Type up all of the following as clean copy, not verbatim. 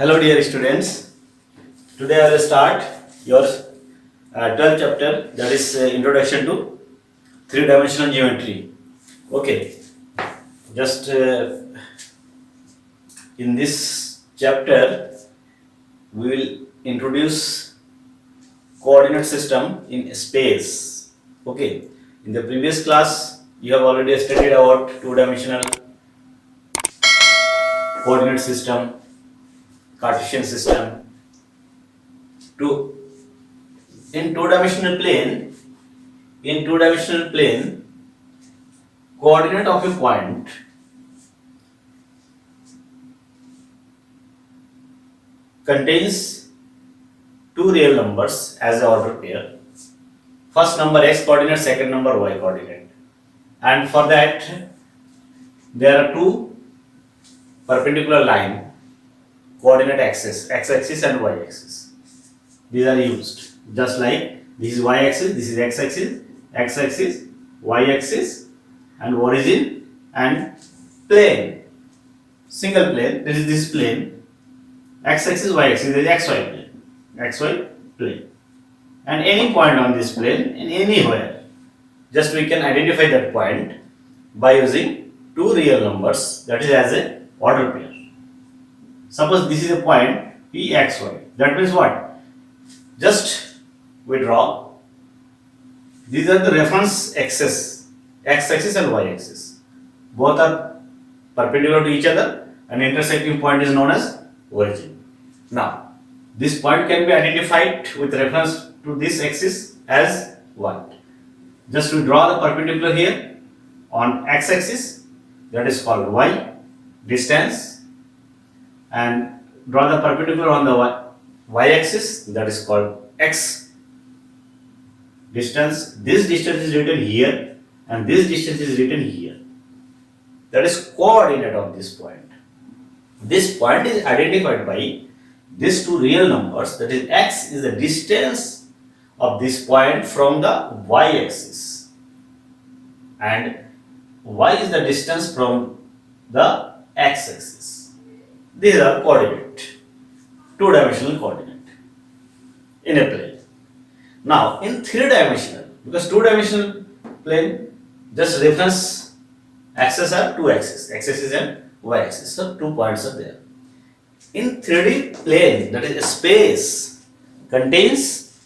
Hello dear students, today I will start your 12th chapter, that is Introduction to Three-Dimensional Geometry. Okay, just in this chapter we will introduce coordinate system in space. Okay, in the previous class you have already studied about two-dimensional coordinate system, Cartesian system. In two-dimensional plane, coordinate of a point contains two real numbers as an order pair. First number x coordinate, second number y coordinate, and for that there are two perpendicular line coordinate axis, x-axis and y-axis. These are used just like this is y-axis, this is x-axis, y-axis and origin and plane. Single plane, this is plane, x-axis, y-axis, this is xy plane. And any point on this plane, in anywhere, just we can identify that point by using two real numbers, that is as a order pair. Suppose this is a point Pxy. That means what? Just we draw. These are the reference axes, x-axis and y-axis. Both are perpendicular to each other, and intersecting point is known as origin. Now, this point can be identified with reference to this axis as what? Just we draw the perpendicular here on x-axis, that is called y, distance, and draw the perpendicular on the y-axis, that is called x, distance. This distance is written here and this distance is written here. That is coordinate of this point. This point is identified by these two real numbers, that is x is the distance of this point from the y-axis and y is the distance from the x-axis. These are coordinate, two-dimensional coordinate in a plane. Now, in three-dimensional, because two-dimensional plane, just reference axes are two axes, x-axis and y-axis, so 2 points are there. In 3D plane, that is space, contains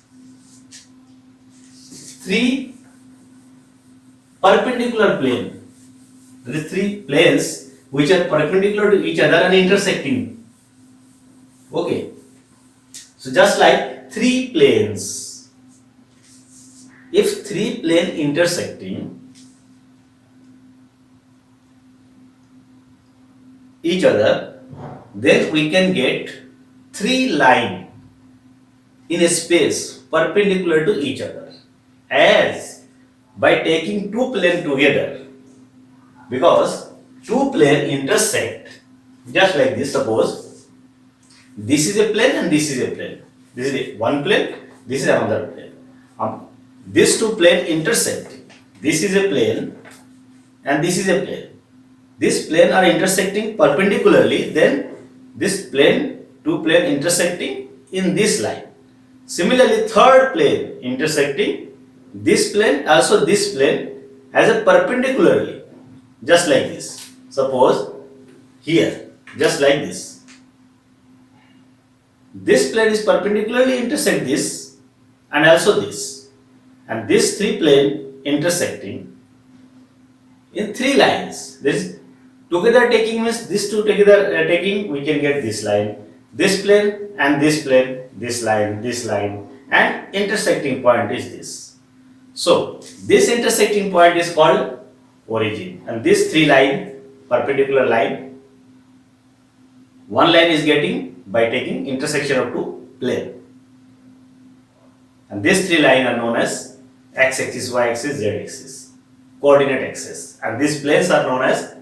three perpendicular plane. There is three planes which are perpendicular to each other and intersecting. Okay. So just like three planes. If three planes intersecting each other, then we can get three lines in a space perpendicular to each other, as by taking two planes together, because two planes intersect just like this. Suppose this is a plane and this is a plane. This is one plane, this is another plane. These two planes intersecting. This is a plane and this is a plane. These planes are intersecting perpendicularly, then this plane, two planes intersecting in this line. Similarly, third plane intersecting this plane, also this plane, as a perpendicularly, just like this. Suppose here, just like this. This plane is perpendicularly intersect this and also this. And these three planes intersecting in three lines. This together taking means these two together taking, we can get this line. this plane and this plane, this line, and intersecting point is this. So this intersecting point is called origin, and this three line, perpendicular line, one line is getting by taking intersection of two plane, and these three line are known as x-axis, y-axis, z-axis, coordinate axis, and these planes are known as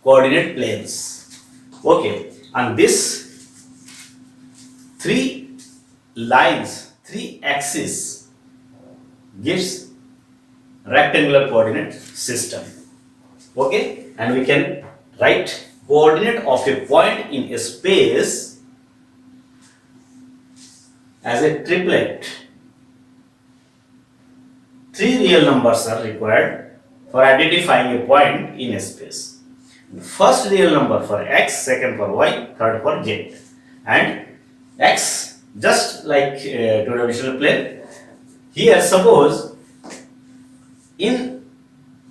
coordinate planes. Okay, and this three lines, three axes gives rectangular coordinate system. Okay, and we can write coordinate of a point in a space as a triplet. Three real numbers are required for identifying a point in a space. First real number for x, second for y, third for z. And x, just like two-dimensional plane. Here, suppose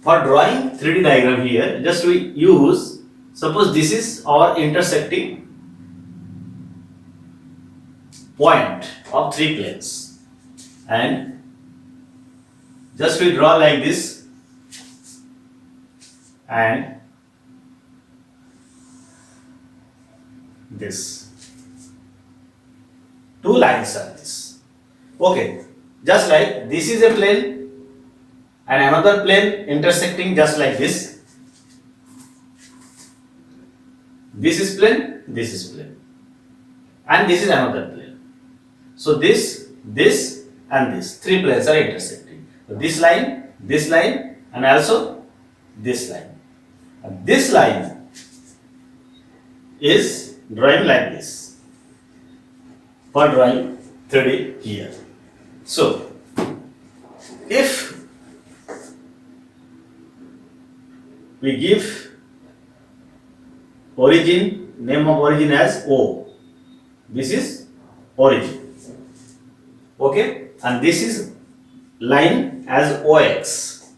for drawing 3D diagram here, just we use, suppose this is our intersecting point of three planes, and just we draw like this, and this. Two lines are this. Okay, just like this is a plane and another plane intersecting just like this. This is plane, this is plane, and this is another plane. So this, and this three planes are intersecting. So this line, and also this line. And this line is drawing like this for drawing 3D here. So if we give origin, name of origin as O, this is origin. Okay, and this is line as OX,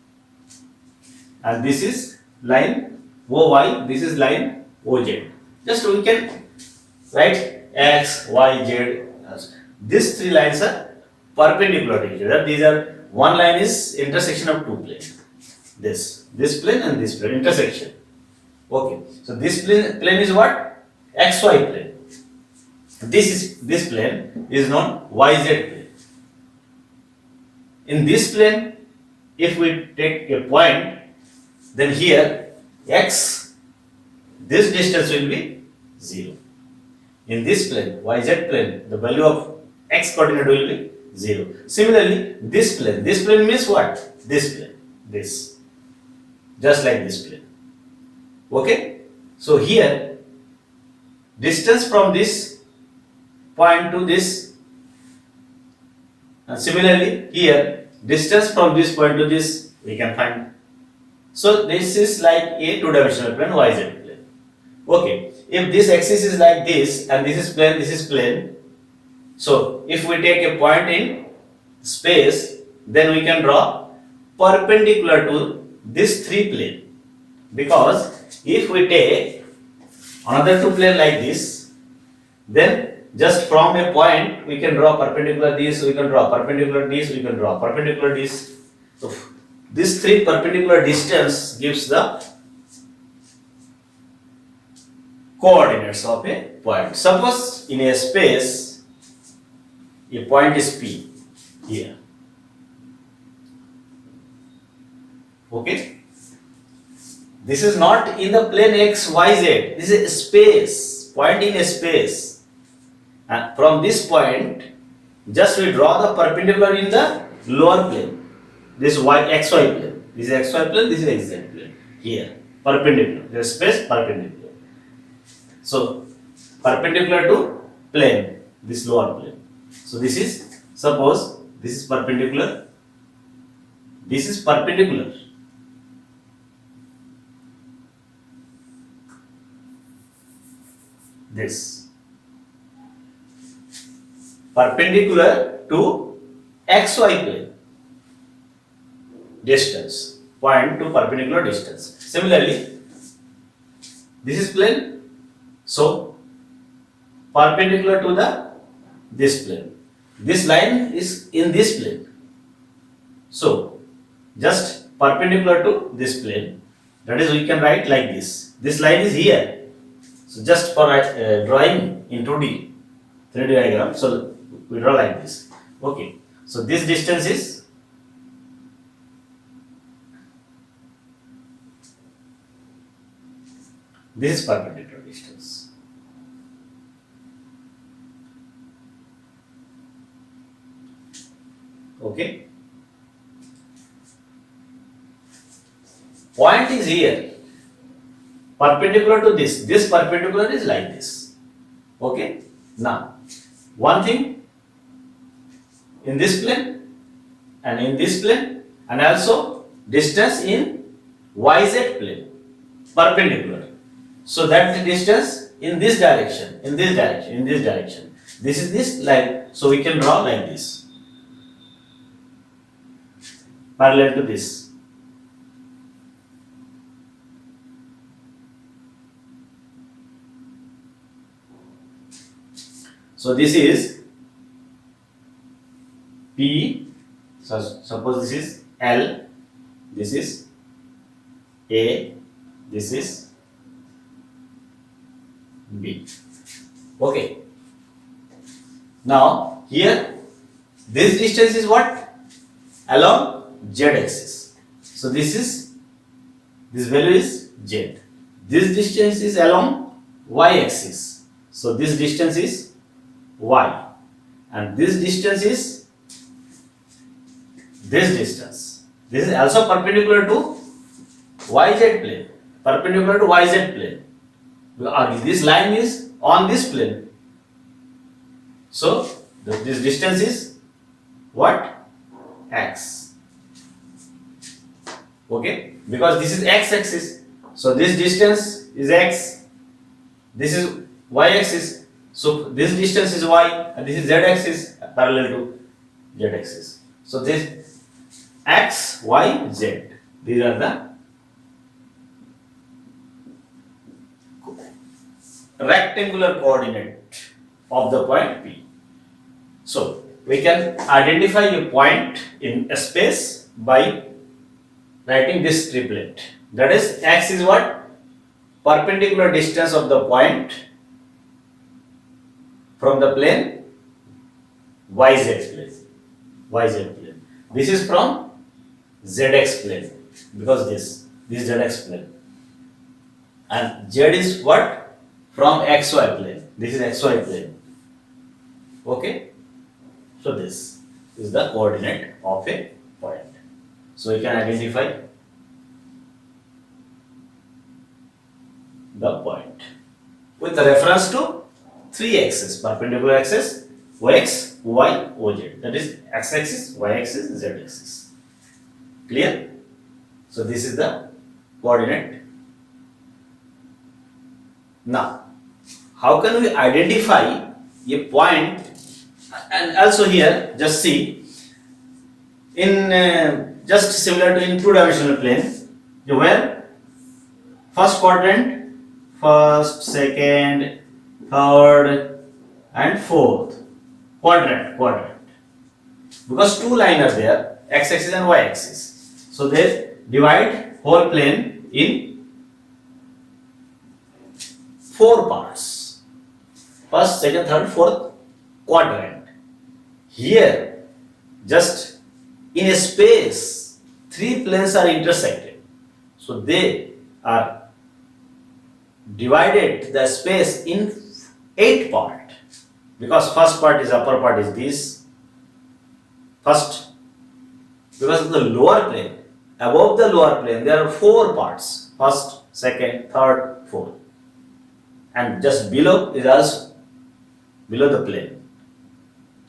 and this is line OY, this is line OZ. Just we can write X, Y, Z. These three lines are perpendicular to each other. These are, one line is intersection of two planes. This plane and this plane, intersection. Okay, so this plane is what? XY plane. This plane is known YZ plane. In this plane, if we take a point, then here x, this distance will be 0. In this plane, YZ plane, the value of x coordinate will be 0. Similarly, this plane means what? This plane, this, just like this plane. Okay, so here distance from this point to this, and similarly here distance from this point to this we can find. So this is like a two-dimensional plane, YZ plane. Okay, if this axis is like this and this is plane, so if we take a point in space, then we can draw perpendicular to this three plane, because if we take another two plane like this, then just from a point we can draw perpendicular this, we can draw perpendicular this, we can draw perpendicular this. So this three perpendicular distance gives the coordinates of a point. Suppose in a space a point is P here. Okay, this is not in the plane x, y, z. This is a space, point in a space, and from this point just we draw the perpendicular in the lower plane. This xy plane, this is xy plane, this is xz plane. Here perpendicular, there is space perpendicular. So perpendicular to plane, this lower plane. So this is, suppose this is perpendicular, this is perpendicular. This perpendicular to xy plane distance, point to perpendicular distance. Similarly, this is plane, so perpendicular to the this plane. This line is in this plane. So just perpendicular to this plane. That is, we can write like this. This line is here. So just for drawing in 2D, 3D diagram, so we draw like this. Okay. So this distance is perpendicular distance. Okay. Point is here. Perpendicular to this. This perpendicular is like this. Okay. Now, one thing in this plane and in this plane, and also distance in YZ plane, perpendicular. So that distance in this direction, in this direction, in this direction. This is this line. So we can draw like this, parallel to this. So this is P. So suppose this is L, this is A, this is B. Okay. Now here this distance is what? Along Z axis. So this value is Z. This distance is along Y axis. So this distance is Y. And this distance is this distance. This is also perpendicular to YZ plane. Perpendicular to YZ plane. This line is on this plane. So this distance is what? X. Okay, because this is X axis. So this distance is X. This is Y axis. So this distance is Y and this is Z axis, parallel to Z axis. So this X, Y, Z. These are the rectangular coordinate of the point P. So we can identify a point in a space by writing this triplet. That is, X is what? Perpendicular distance of the point from the plane YZ plane. YZ plane. This is from ZX plane, because this ZX plane. And Z is what? From XY plane. This is XY plane. Okay. So this is the coordinate of a point. So you can identify the point with reference to three axes: perpendicular axis, X, Y, OZ. That is X axis, Y axis, Z axis. Clear? So this is the coordinate. Now, how can we identify a point? And also here, just see, in just similar to in two-dimensional plane, where first quadrant, first, second, third, and fourth quadrant. Because two lines are there, x-axis and y-axis. So they divide whole plane in four parts. First, second, third, fourth quadrant. Here, just in a space, three planes are intersected. So they are divided the space in 8 parts. Because first part is upper part is this. First, because of the lower plane, above the lower plane there are 4 parts. First, second, third, fourth. And just below is also below the plane.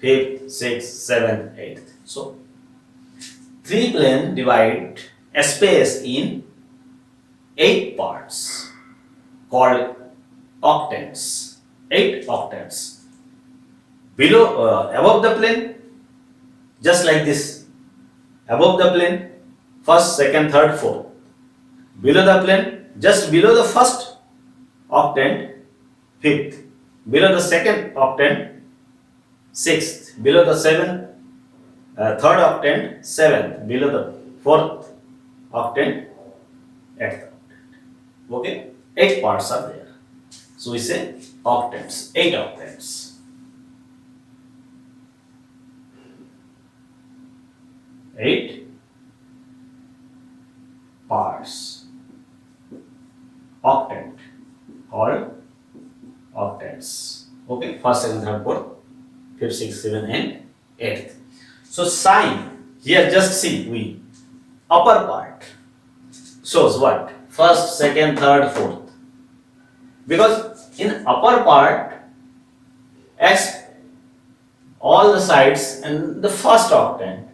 5th, 6th, 7th, 8th. So, 3 planes divide a space in 8 parts called octants. 8 octants. Below, above the plane, just like this. Above the plane, first, second, third, fourth. Below the plane, just below the first octant, 5th. below the second octant, sixth, below the third octant, seventh, below the fourth octant, eighth octant. Okay, 8 parts are there. So we say octants, 8 octants. 8 parts. Octant, called octants. Okay, first, second, third, fourth, fifth, sixth, seventh, and eighth. So sign here, just see we upper part shows what? First, second, third, fourth. Because in upper part, X, all the sides and the first octant,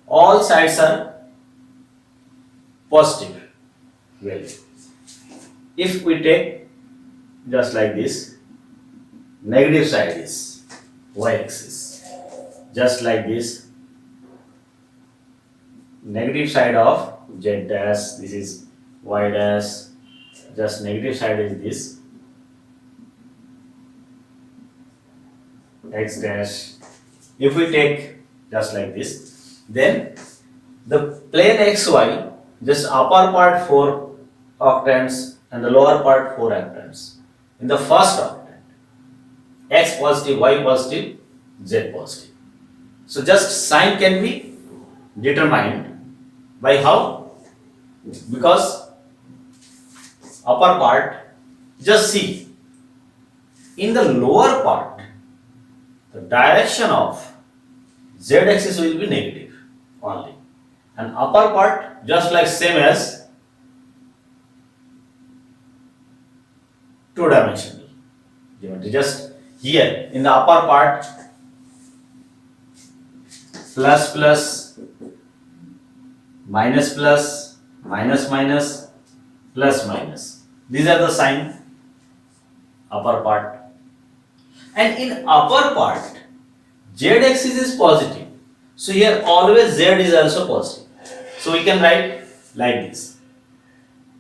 all sides are positive value. If we take just like this, negative side is y-axis. Just like this, negative side of z dash, this is y dash, just negative side is this, x dash. If we take just like this, then the plane xy, just upper part 4 octants and the lower part 4 octants. In the first octant, x positive, y positive, z positive. So just sign can be determined by how? Because upper part, just see, in the lower part, the direction of z-axis will be negative only, and upper part just like same as two-dimensional geometry. Just here in the upper part, plus plus, minus plus, minus minus, plus minus. These are the sign upper part. And in upper part, z-axis is positive. So here always z is also positive. So we can write like this: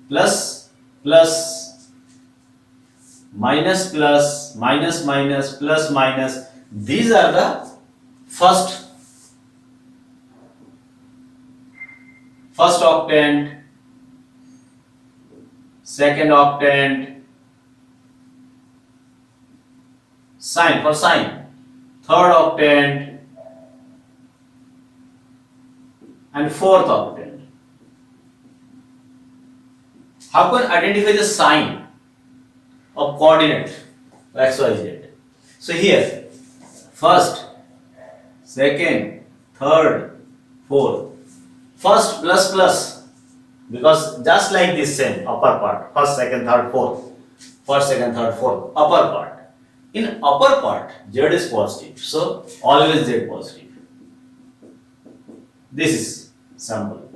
plus plus, minus plus, minus minus, plus minus. These are the first octant, second octant, sign for sign, third octant, and fourth octant. How can identify the sign of coordinate x, y, z? So here, first, second, third, fourth. First plus plus, because just like this same upper part, first, second, third, fourth, first, second, third, fourth, upper part. In upper part, z is positive, so always z positive. This is simple,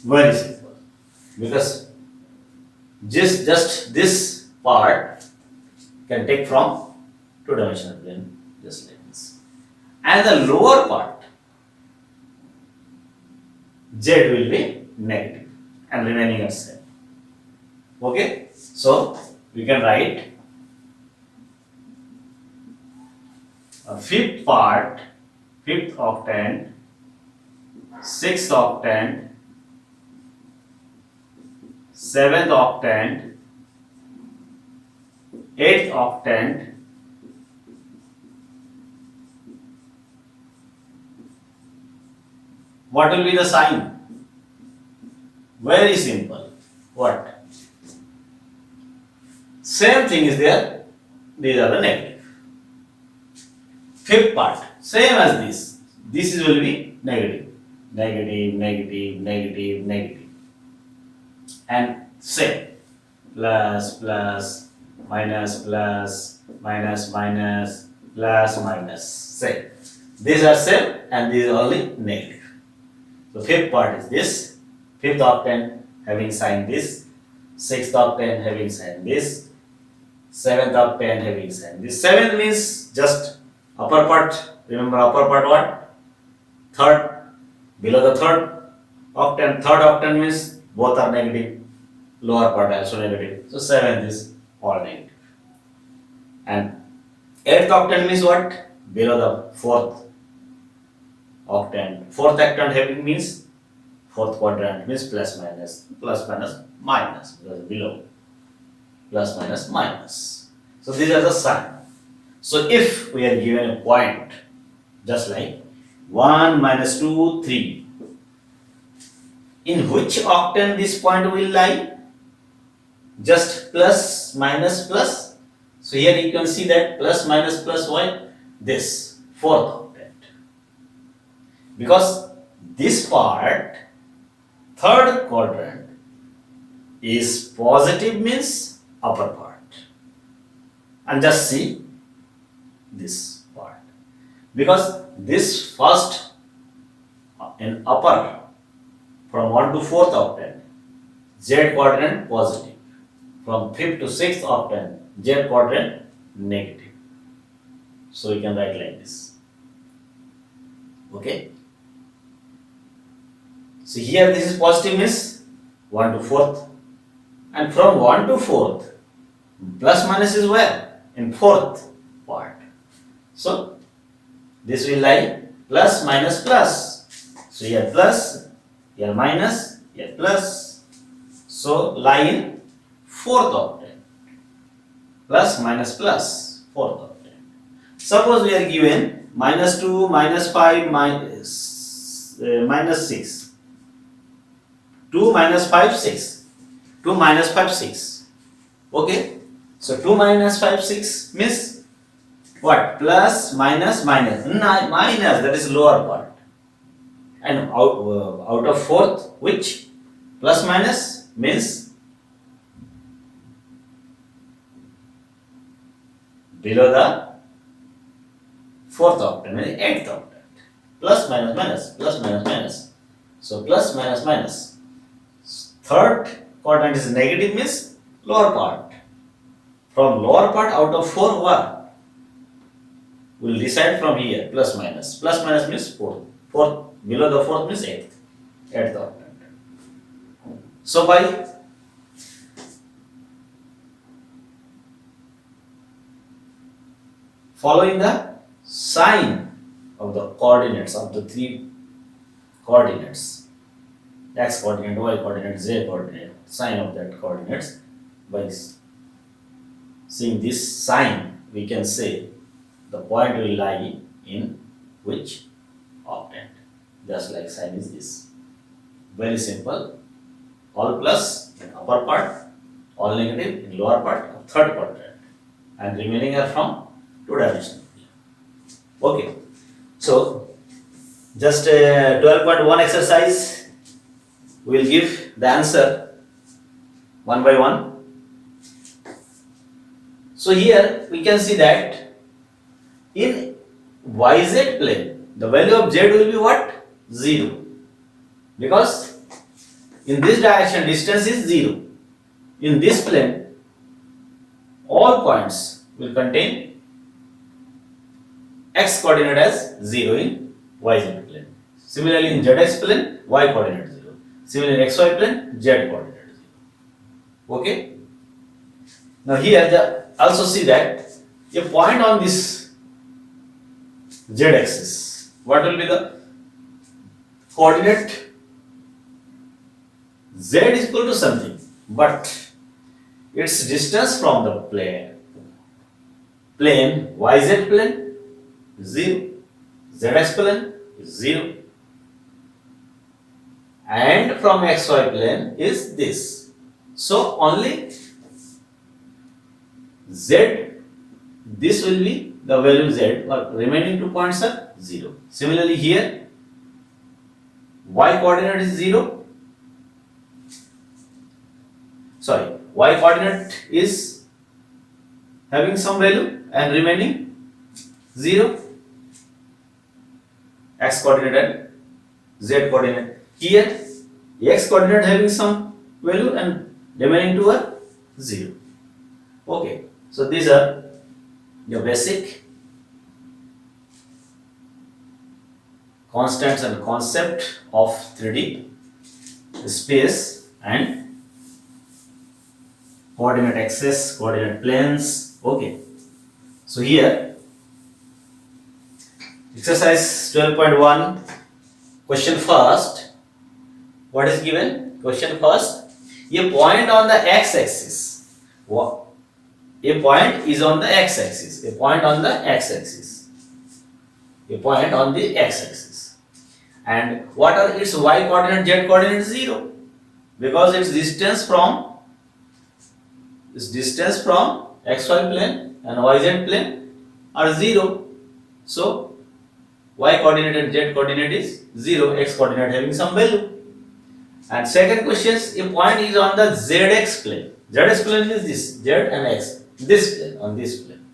very simple, because just this part can take from two-dimensional plane, just like this, and the lower part, z will be negative and remaining as same. Okay, so we can write a fifth part, fifth octant, sixth octant, seventh octant, eighth octant, what will be the sign? Very simple. What? Same thing is there. These are the negative. Fifth part, same as this. This is will be negative. Negative, negative, negative, negative. And same. Plus, plus, minus, plus, minus, minus, plus, minus. Same. These are same and these are only negative. So fifth part is this, fifth octant having sign this, sixth octant having sign this, seventh octant having sign this. Seventh means just upper part. Remember upper part what? Third, below the third octant. Third octant means both are negative. Lower part also negative. So seventh is all negative. And 8th octant means what? Below the 4th octant. 4th octant having means 4th quadrant means plus minus minus because below plus minus minus. So these are the sign. So if we are given a point just like 1 minus 2 3, in which octant this point will lie? Just plus minus plus. So here you can see that plus minus plus why? This 4th octant. Because this part 3rd quadrant is positive means upper part. And just see this part. Because this first in upper from 1 to 4th octant, Z quadrant positive. From 5th to 6th octant, Z quadrant negative. So we can write like this. Okay. So here this is positive means 1 to 4th. And from 1 to 4th, plus minus is where? In 4th part. So this will lie plus minus plus. So here plus, here minus, here plus. So lie in 4th octant. Plus minus plus 4th octant. Suppose we are given minus 2, minus 5, minus 6. 2 minus 5, 6. 2 minus 5, 6. Okay. So 2 minus 5, 6 means what? Plus, minus, minus. Minus, that is lower part. And out of 4th, which? Plus minus means below the 4th octant, 8th octant. Plus, minus, minus. Plus, minus, minus. So plus, minus, minus. 3rd quadrant is negative means lower part. From lower part out of 4 what? We will decide from here plus minus. Plus minus means 4th. Below the 4th means 8th. 8th octant. So by following the sign of the coordinates of the 3 coordinates, x coordinate, y coordinate, z coordinate, sign of that coordinates, by seeing this sign we can say the point will lie in which octant. Just like sign is this. Very simple. All plus in upper part, all negative in lower part of 3rd quadrant, and remaining are from 2-dimensional. Okay. So just 12.1 exercise. We will give the answer one by one. So here we can see that in YZ plane, the value of Z will be what? 0. Because in this direction distance is 0. In this plane, all points will contain x coordinate as 0 in YZ plane. Similarly in ZX plane, Y coordinate 0. Similarly in XY plane, Z coordinate 0. Okay. Now here also see that a point on this Z axis, what will be the coordinate? Z is equal to something, but its distance from the plane YZ plane 0, ZX plane 0, and from XY plane is this. So only Z, this will be the value Z, or remaining 2 points are 0. Similarly here, Y coordinate is 0. Sorry, Y coordinate is having some value and remaining 0. X coordinate and Z coordinate. Here, X coordinate having some value and remaining 2 are 0. Okay, so these are your basic constants and concept of 3D space and coordinate axis, coordinate planes. Okay, So here, exercise 12.1, question first. What is given? Question first. A point on the x-axis. What? A point is on the x-axis. A point on the x-axis. A point on the x-axis. And what are its y coordinate, z coordinate? 0. Because its distance from xy plane and yz plane are 0. So y coordinate and z coordinate is 0, x coordinate having some value. And second question, a point is on the zx plane. Zx plane is this, z and x, this plane, on this plane.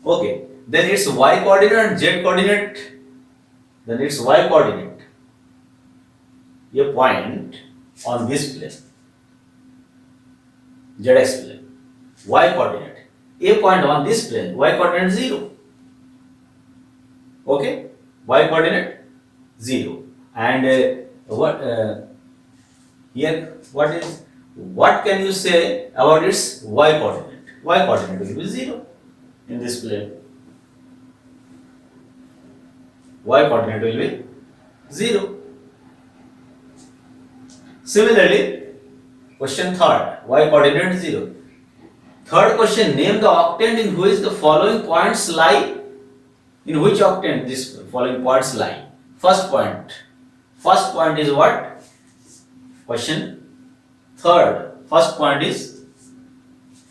Okay, then its y coordinate and z coordinate, then its y coordinate, a point on this plane, zx plane, y coordinate, a point on this plane, y coordinate 0. Okay, y coordinate 0. And here what can you say about its y coordinate? Y coordinate will be 0 in this plane. Y coordinate will be 0. Similarly, question third, y coordinate 0. Third question, name the octant in which the following points lie. In which octant these following points lie? First point is what? Question third. First point is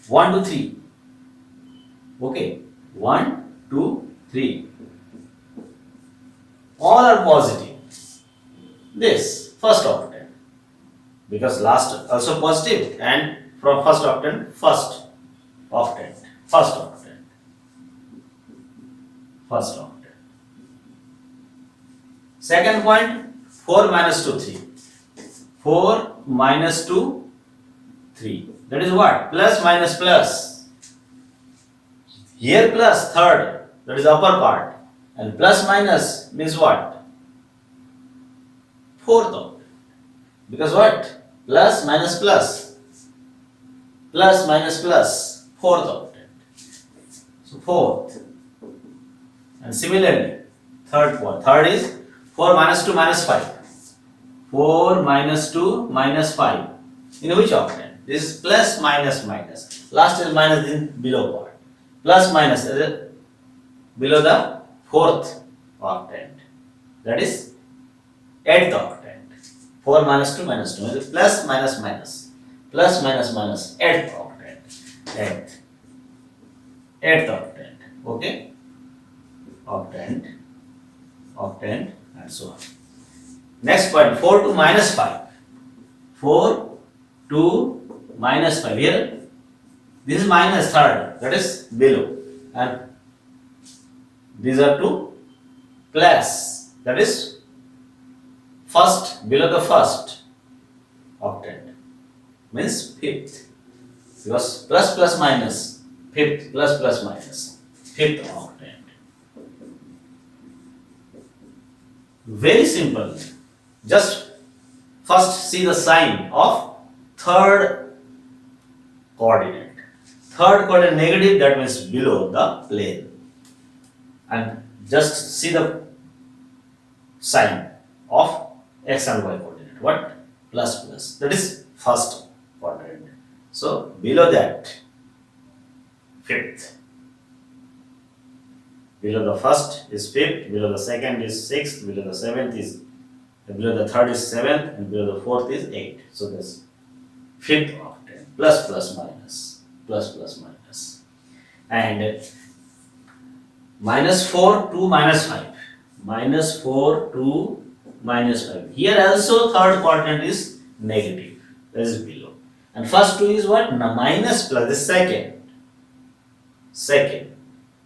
1, 2, 3. Okay, 1, 2, 3. All are positive. This first octant, because last also positive, and from first octant, first octant. Second point, 4 minus 2, 3. 4 minus 2, 3. That is what? Plus minus plus. Here plus, third, that is upper part. And plus minus means what? Fourth octant. Because what? Plus minus plus. Plus minus plus. Fourth octant. So fourth. And similarly, third point. Third is 4 minus 2 minus 5. 4 minus 2 minus 5. In which octant? This is plus minus minus. Last is minus in below part. Plus minus is below the fourth octant. That is 8th octant. 4 minus 2 minus 2 is plus minus minus. Plus minus minus 8th octant. 8th octant. Okay? Octant, and so on. Next point, 4 to minus 5. 4 to minus 5. Here, this is minus third, that is below. And these are two plus, that is first, below the first octant. Means fifth. Because plus minus, fifth, plus minus, fifth octant. Very simple. Just first see the sign of third coordinate. Third coordinate negative, that means below the plane. And just see the sign of x and y coordinate. What? Plus. That is first quadrant. So below that, fifth. Below the first is fifth, below the second is sixth, below the seventh is, below the third is seventh, and below the fourth is 8. So that's fifth octant. Plus minus. And minus 4 to minus 5. Minus 4 to minus 5. Here also third quadrant is negative. That is below. And first two is what? Minus plus the second.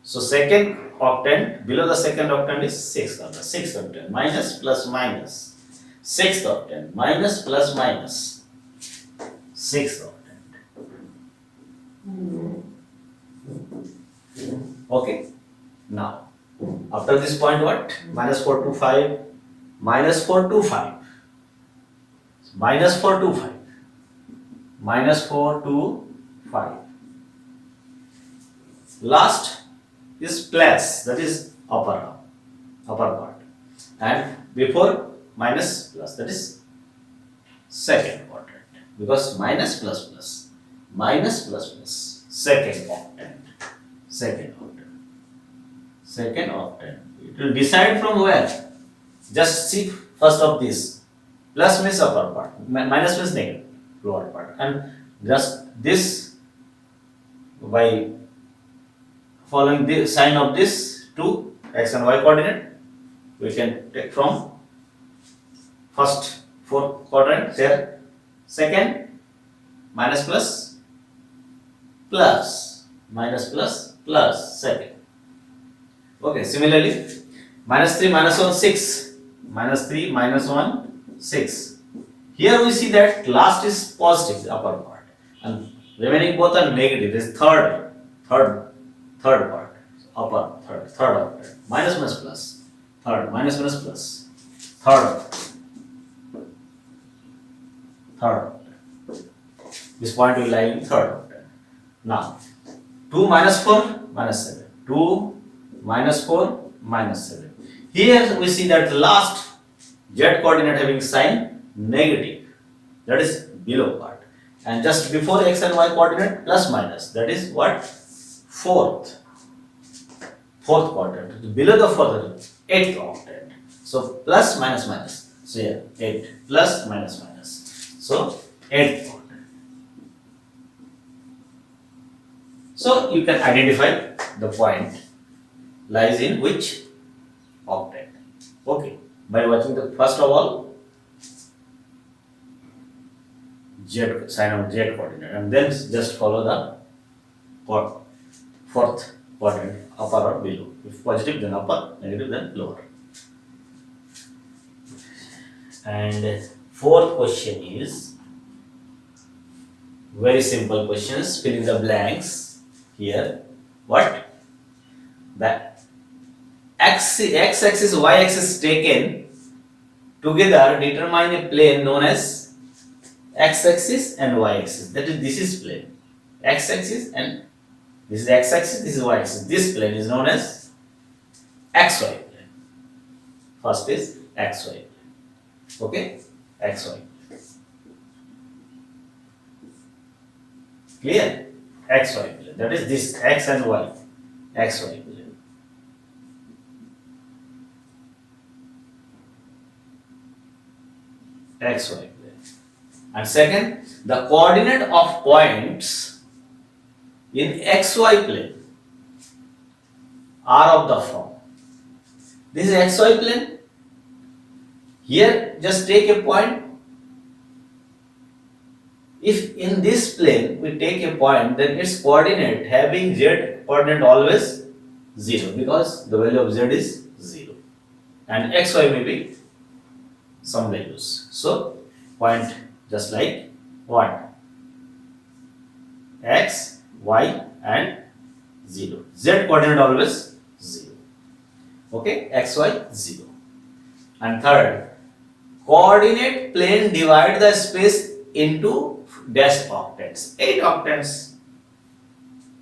So second octant, below the second octant is sixth octant. Minus plus minus. Sixth octant. Minus plus minus. Sixth octant. Okay. Now, after this point what? Minus 4 to 5. Minus 4 to 5. Minus 4 to 5. Minus 4 to 5. last is plus, that is upper part, and before minus plus, that is second quadrant, because minus plus plus, second octant. It will decide from where. Just see first of this. Plus means upper part, minus means negative, lower part, and just this, by following the sign of this to x and y coordinate, we can take from first fourth quadrant here, second minus plus plus second. Okay, similarly minus 3 minus 1 6, minus 3 minus 1 6. Here we see that last is positive, the upper part, and remaining both are negative. This third part, upper third octet, minus plus, third minus plus, third octet. This point will lie in third octet. Now 2 minus 4 minus 7, 2 minus 4 minus 7. Here we see that the last z coordinate having sign negative, that is below part, and just before x and y coordinate plus minus, that is what, fourth quadrant, below the fourth, eighth octet. So plus minus, so here 8 plus minus, so eighth octet. So you can identify the point lies in which octet. Okay, by watching the first of all sign of z coordinate, and then just follow the fourth quadrant, upper or below. If positive, then upper; negative, then lower. And fourth question is very simple questions. Fill in the blanks here. What? The x-axis, y-axis taken together determine a plane known as x-axis and y-axis. That is, this is plane x-axis, and this is x-axis, this is y-axis. This plane is known as xy plane. First is xy plane. Okay, xy. Clear? Xy plane. That is this x and y. Xy plane. XY plane. And second, the coordinate of points in XY plane are of the form. This is XY plane. Here just take a point. If in this plane we take a point, then its coordinate having z coordinate always 0, because the value of z is 0, and xy may be some values. So point just like what? X, y and 0. Z coordinate always 0. Okay, x, y 0. And third, coordinate plane divide the space into dash octets. 8 octets.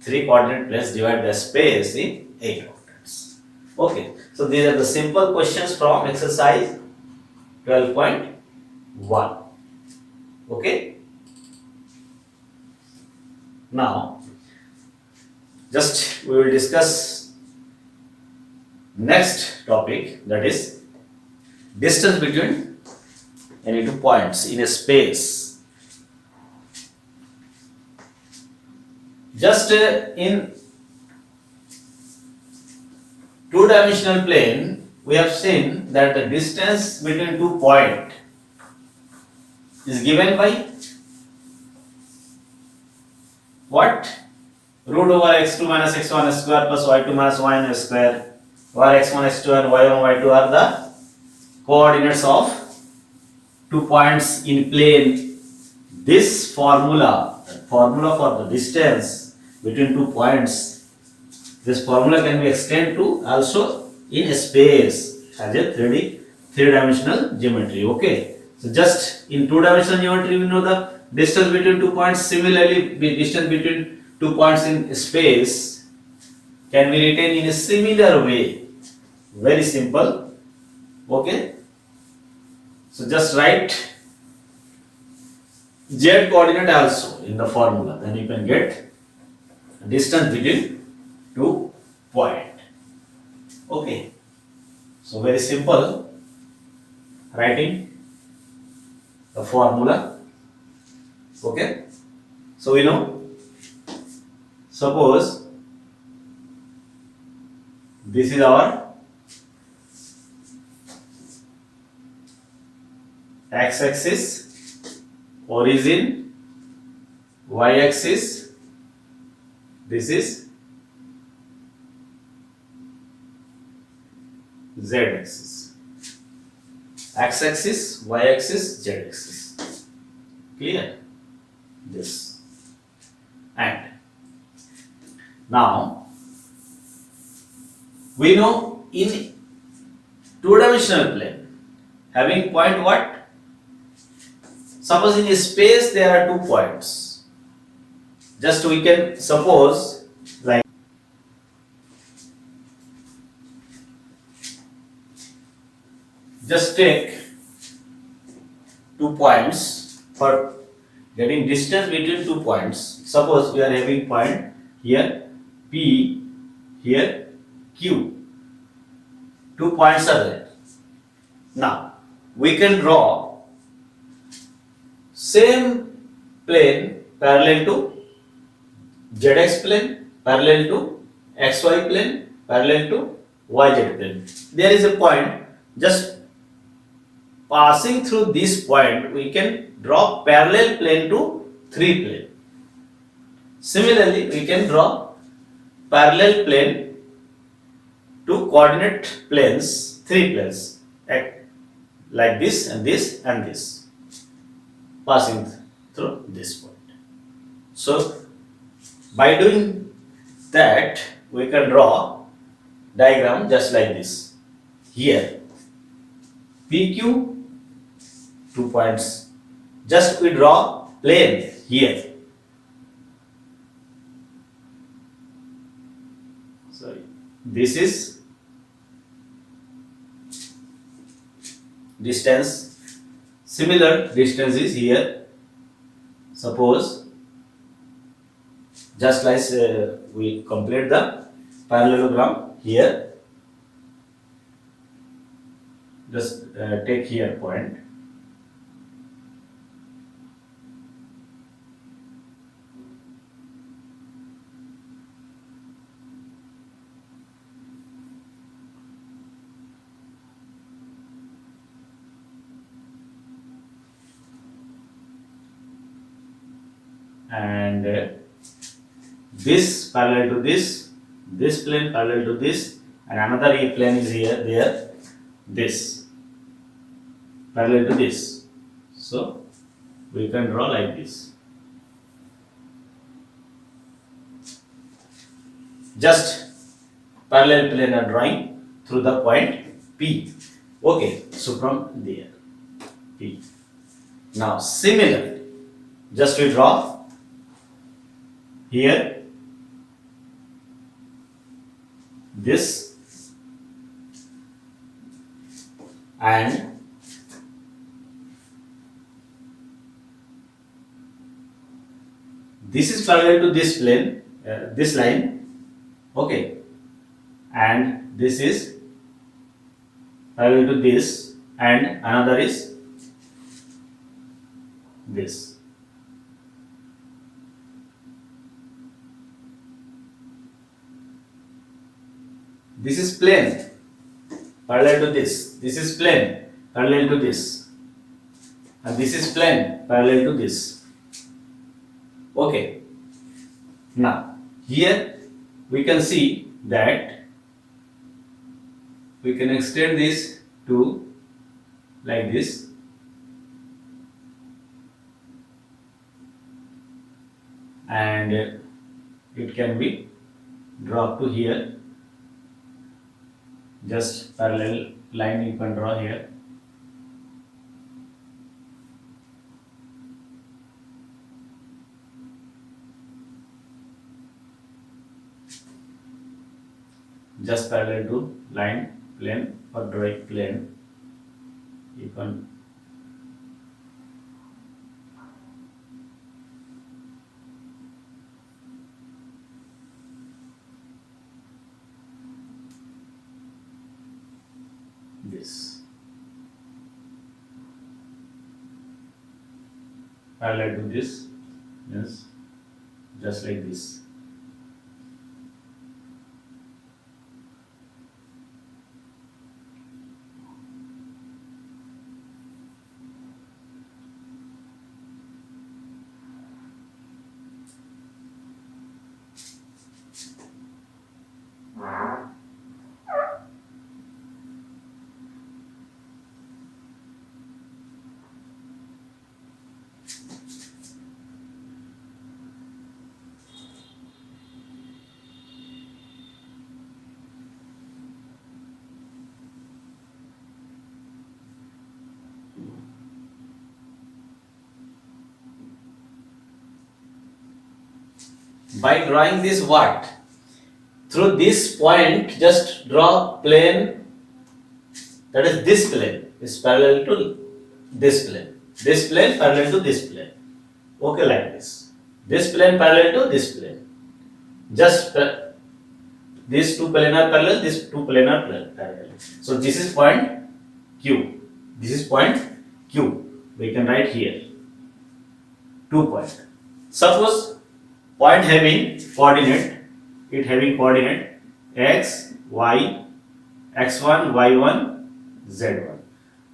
3 coordinate planes divide the space in 8 octets. Okay, so these are the simple questions from exercise 12.1. Okay. Now, just we will discuss next topic, that is distance between any two points in a space. Just in two-dimensional plane, we have seen that the distance between 2 points is given by what? Root over x2 minus x1 square plus y2 minus yn square, where x1, x2 and y1, y2 are the coordinates of 2 points in plane. This formula for the distance between 2 points, this formula can be extended to also in a space as a three-dimensional geometry. Okay, so just in two-dimensional geometry we know the distance between 2 points. Similarly, the distance between 2 points in space can be written in a similar way. Very simple. Okay. So just write z coordinate also in the formula. Then you can get distance between two points. Okay. So very simple writing the formula. Okay. So we know, suppose this is our x-axis, origin, y-axis, this is z-axis, x-axis, y-axis, z-axis. Clear? This. And now we know in two-dimensional plane having point what? Suppose in a space there are 2 points. Just we can suppose like just take 2 points for getting distance between 2 points. Suppose we are having point here P, here Q. 2 points are there. Now we can draw same plane parallel to zx plane, parallel to xy plane, parallel to yz plane. There is a point, just passing through this point we can draw parallel plane to 3 plane. Similarly, we can draw parallel plane to coordinate planes, 3 planes, like this and this and this, passing through this point. So by doing that we can draw diagram just like this. Here PQ 2 points, just we draw plane here. Sorry, this is distance. Similar distance is here. Suppose just like we complete the parallelogram here. Just take here point. And this parallel to this plane parallel to this, and another plane is here, there, this parallel to this. So we can draw like this. Just parallel plane are drawing through the point P. Okay, so from there P. Now similarly, just we draw here this and this is parallel to this plane, this line, okay, and this is parallel to this, and another is this. This is plane parallel to this. This is plane parallel to this, and this is plane parallel to this. Okay. Now here we can see that we can extend this to like this, and it can be dropped to here. Just parallel line you can draw here. just parallel to line plane or direct plane. You can this parallel to this, yes, just like this. By drawing this what? Through this point, just draw plane, that is this plane is parallel to this plane. This plane parallel to this plane. Okay, like this. This plane parallel to this plane. Just these two plane are parallel, these two plane are parallel. So this is point Q. This is point Q. We can write here 2 points. Suppose point having coordinate, it having coordinate x, y, x1, y1, z1.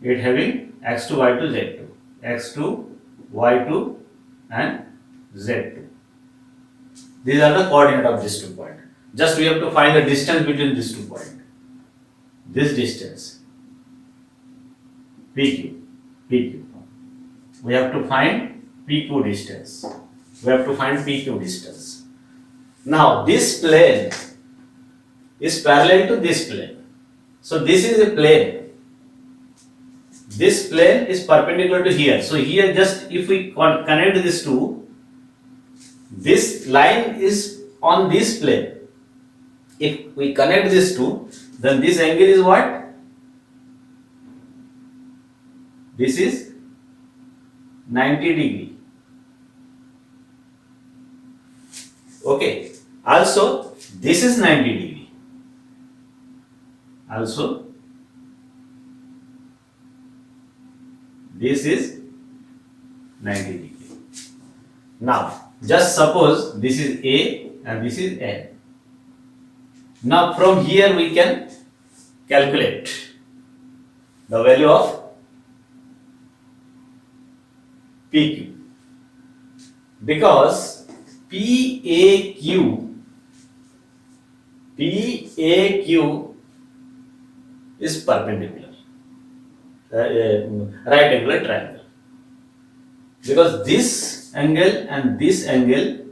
It having x2, y2, z2, x2, y2 and z2. These are the coordinate of these 2 points. Just we have to find the distance between these 2 points. This distance PQ. We have to find PQ distance. Now this plane is parallel to this plane. So this is a plane. This plane is perpendicular to here. So here just if we connect these two, this line is on this plane. If we connect these two, then this angle is what? This is 90 degree. Okay. Also, this is 90 degree. Also, this is 90 degree. Now, just suppose this is A and this is N. Now, from here we can calculate the value of PQ, because PAQ is perpendicular, right angular triangle, because this angle and this angle,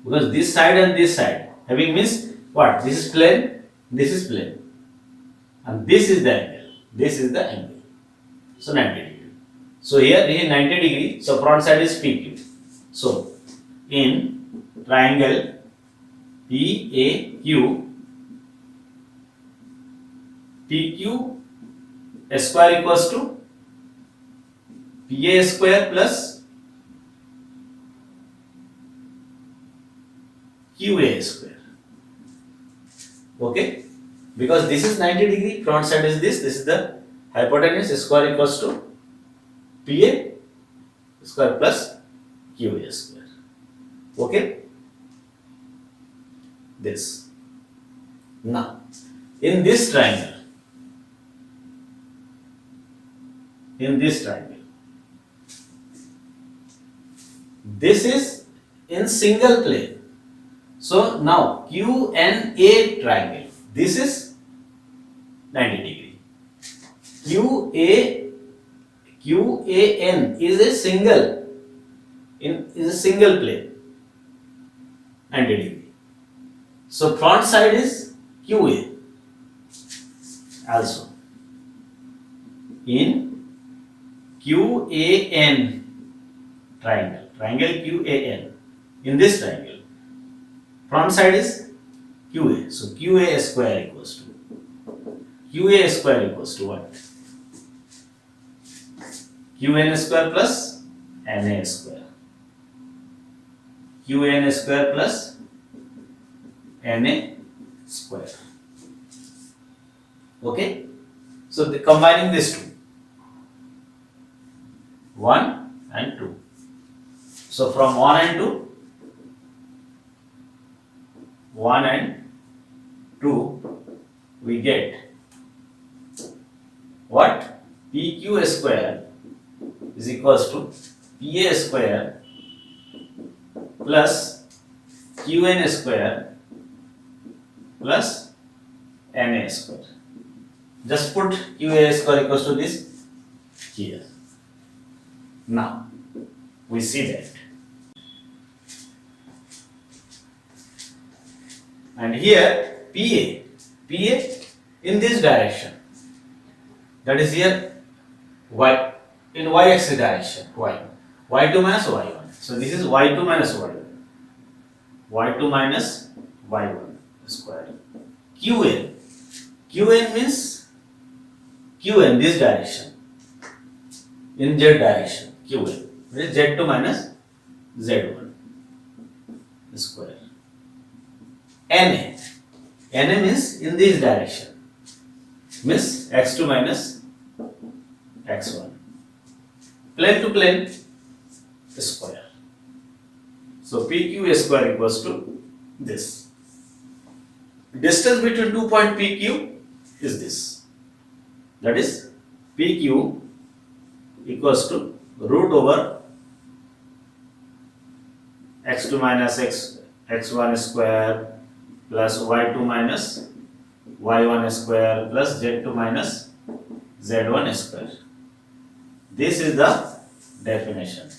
because this side and this side having means what? This is plane, and this is the angle, so 90 degree. So here this is 90 degree, so front side is PQ. So in triangle PAQ, PQ square equals to PA square plus QA square. Okay, because this is 90 degree, front side is this is the hypotenuse, square equals to PA square plus QA square. Okay, this. Now, in this triangle, this is in single plane. So now QNA triangle, this is 90 degree. QAN is a single plane, 90 degree. So front side is QA. Also in QAN triangle QAN, in this triangle, front side is QA. So QA square equals to what? QN square plus NA square. QN square plus NA square. Okay. So combining these two, 1 and 2. So from 1 and 2 we get what? PQ square is equals to PA square plus QN square plus NA square. Just put QA square equals to this here. Now we see that. And here PA in this direction, that is here y in y-axis direction, y2 minus y1. So this is y2 minus y2 minus y1 square. QN means QN this direction, in z direction, QN, which is z2 minus z1 square. NA means in this direction, means x2 minus x1. Plane to plane square. So PQ square equals to this. Distance between 2 point PQ is this. That is PQ equals to root over x2 minus x1 square plus y2 minus y1 square plus z2 minus z1 square. This is the definition.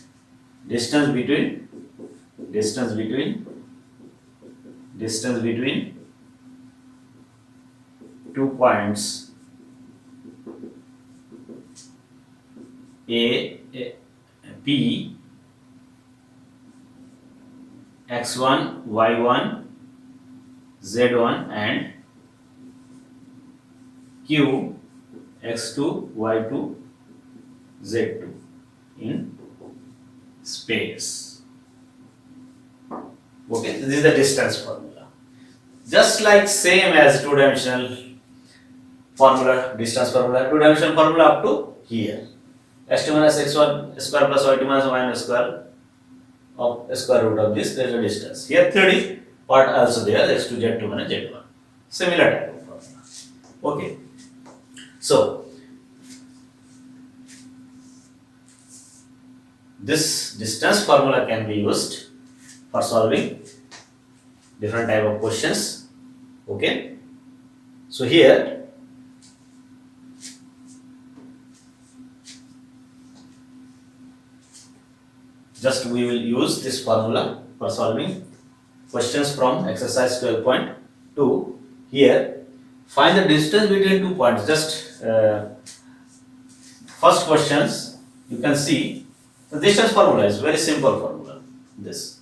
Distance between 2 points P, x1, y1, z1 and Q, x2, y2, z2 in space. Okay, this is the distance formula. Just like same as two-dimensional formula, distance formula, two-dimensional formula up to here. x2 minus x1 square plus y2 minus y1 square of square root of this, there is a distance. Here 3D part also there, x2, z2 minus z1. Similar type of formula. Okay. So, this distance formula can be used for solving different type of questions. Okay. So here just we will use this formula for solving questions from exercise 12.2. Here find the distance between 2 points. Just first questions you can see the distance formula is very simple formula. This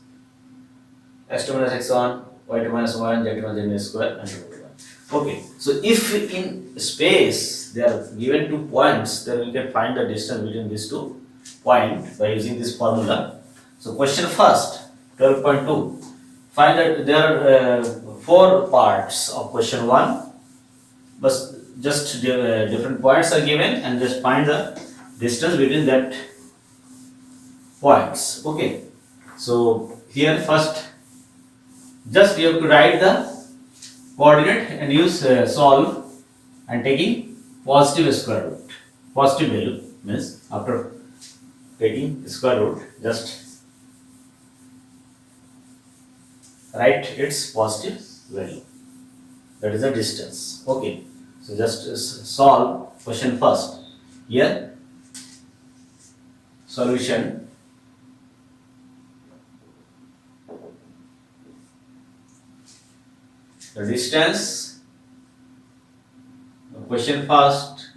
x2 minus x1, y2 minus y1, z2 minus z square and root 1. Okay, so if in space they are given 2 points, then we can find the distance between these 2 points by using this formula. So question first, 12.2. Find that there are 4 parts of question 1, but just different points are given and just find the distance between that points. Okay, so here first just you have to write the coordinate and use solve and taking positive square root. Positive value means after taking square root just write its positive value. That is the distance. Okay, so just solve question first. Here solution. The distance, question first,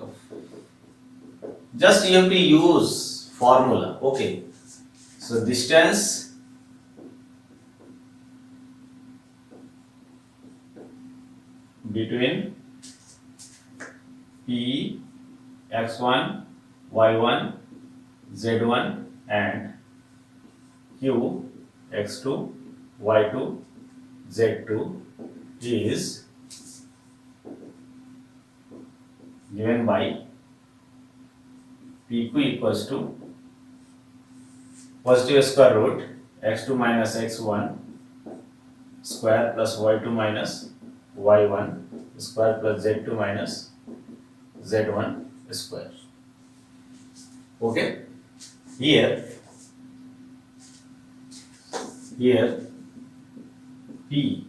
just you have to use formula. Okay, so distance between P x1, y1, z1 and Q x2, y2, z2 is given by PQ equals to positive square root x2 minus x1 square plus y2 minus y1 square plus z2 minus z1 square. Okay, here P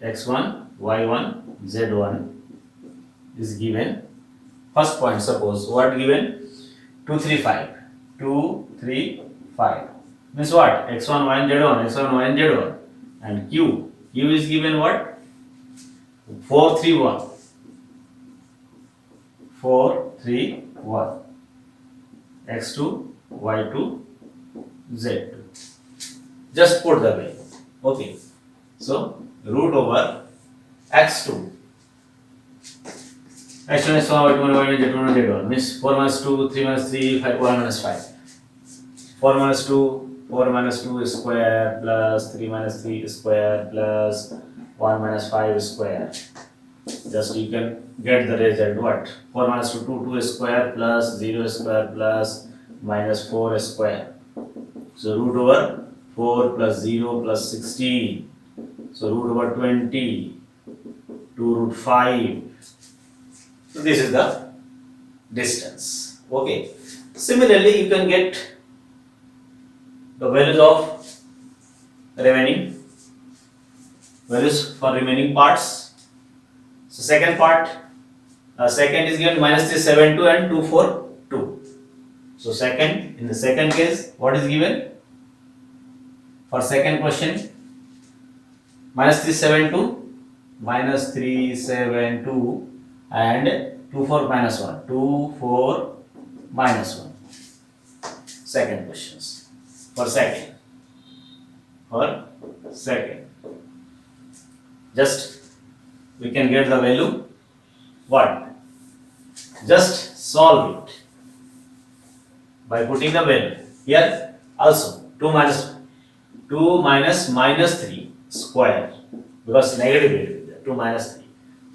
x1 y1 z1 is given. First point, suppose what given? 2 3 5 2 3 5 means what? x1 y and z1 x1 y and z1 and q is given what? 4 3 1 4 3 1 x2 y2 z2. Just put the value. Okay, so root over x2 x1 x1 y2 y2 z2 z1 means 4 minus 2 3 minus 3 5 1 minus 5 4 minus 2 square plus 3 minus 3 square plus 1 minus 5 square. Just you can get the result. What? 4 minus 2 2 square plus 0 square plus minus 4 square. So root over 4 plus 0 plus 16. So root over 20 to root 5. So this is the distance. Okay. Similarly, you can get the values of remaining values for remaining parts. So second part, second is given minus 3 7 2 and 2 4 2. So second, in the second case, what is given? For second question, minus 3 7 2 minus 3 7 2 and 2 4 minus 1 2 4 minus 1. Second questions for second just we can get the value. What? Just solve it by putting the value here. Also 2 minus minus 3 square because negative value 2 minus 3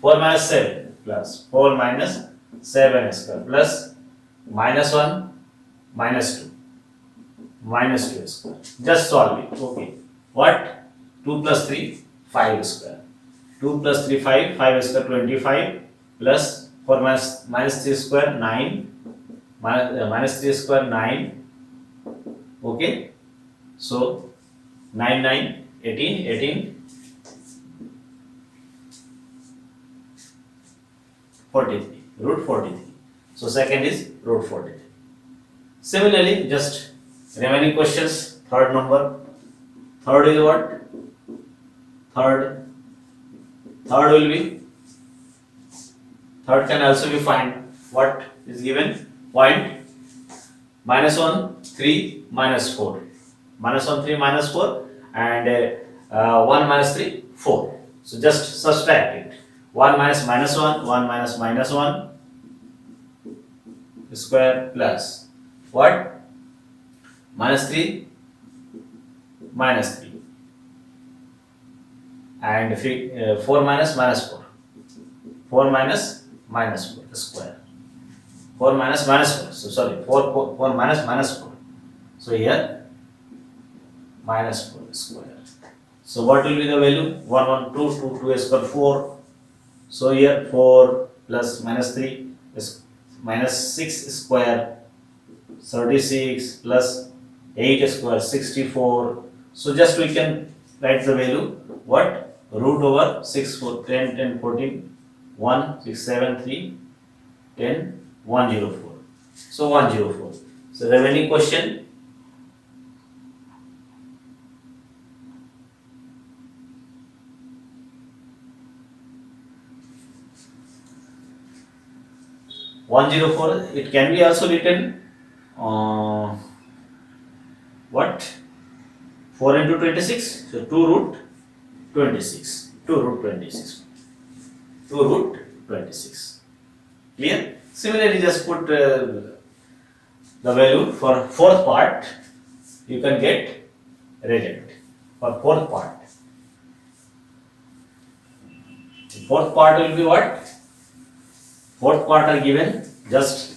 4 minus 7 plus 4 minus 7 square plus minus 1 minus 2 minus 2 square. Just solve it. Okay, what? 2 plus 3 5 square 2 plus 3 5 square 25 plus 4 minus 3 square 9 minus 3 square 9. Okay, so 9 9 18 43 root 43. So second is root 43. Similarly, just remaining questions. Third number. Third is what? Third will be. Third can also be find. What is given? Point minus 1 3 minus 4 minus 1 3 minus 4 and 1 minus 3 4. So just subtract it. 1 minus minus 1 1 minus minus 1 square plus what? Minus 3 minus 3 and 4 minus minus 4 4 minus minus 4 square 4 minus minus 4. So sorry, 4 minus minus 4. So here minus 4 square. So what will be the value? 1 1 2 2 square 4. So here 4 plus minus 3 is minus 6 square 36 plus 8 square 64. So just we can write the value. What? Root over 6 4 10 10 14 1 6 7 3 10 104. So 104. So remaining question. It can be also written what? 4 into 26. So 2 root 26. 2 root 26. 2 root 26. Clear? Similarly, just put the value for fourth part. You can get result for fourth part. The fourth part will be what? Fourth part are given just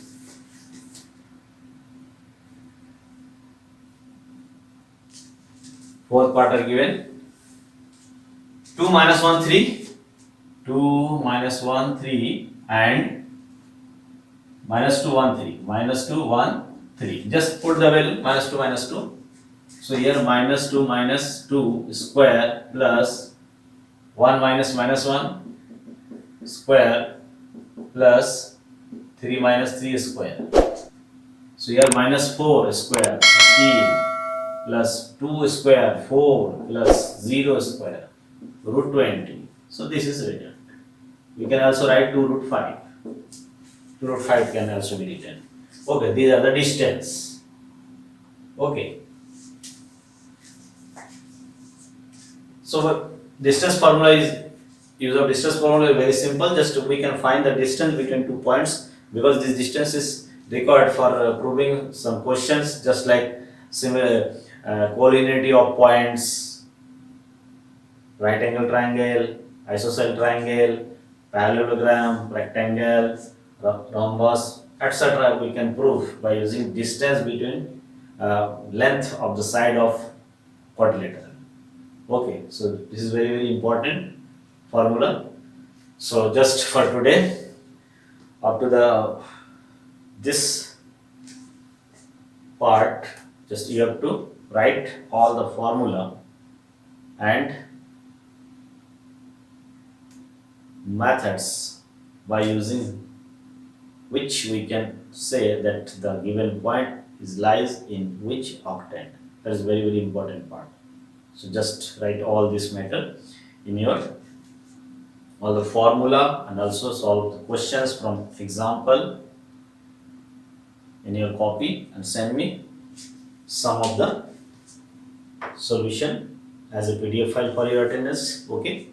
fourth part are given 2 minus 1 3, 2 minus 1 3 and minus 2 1 3, minus 2 1 3. Just put the value minus 2 minus 2. So here minus 2 square plus 1 minus minus 1 square plus 3 minus 3 square. So here minus 4 square 16 plus 2 square 4 plus 0 square root 20. So this is written. We can also write 2 root 5. 2 root 5 can also be written. Okay, these are the distance. Okay. So distance formula is, use of distance formula is very simple. Just we can find the distance between 2 points, because this distance is required for proving some questions, just like similar collinearity of points, right angle triangle, isosceles triangle, parallelogram, rectangle, rhombus, etc. We can prove by using distance between length of the side of quadrilateral. Okay, so this is very, very important formula. So just for today, up to this part, just you have to write all the formula and methods by using which we can say that the given point is lies in which octant. That is very, very important part. So just write all this matter in your all the formula and also solve the questions from example in your copy and send me some of the solution as a PDF file for your attendance. Okay.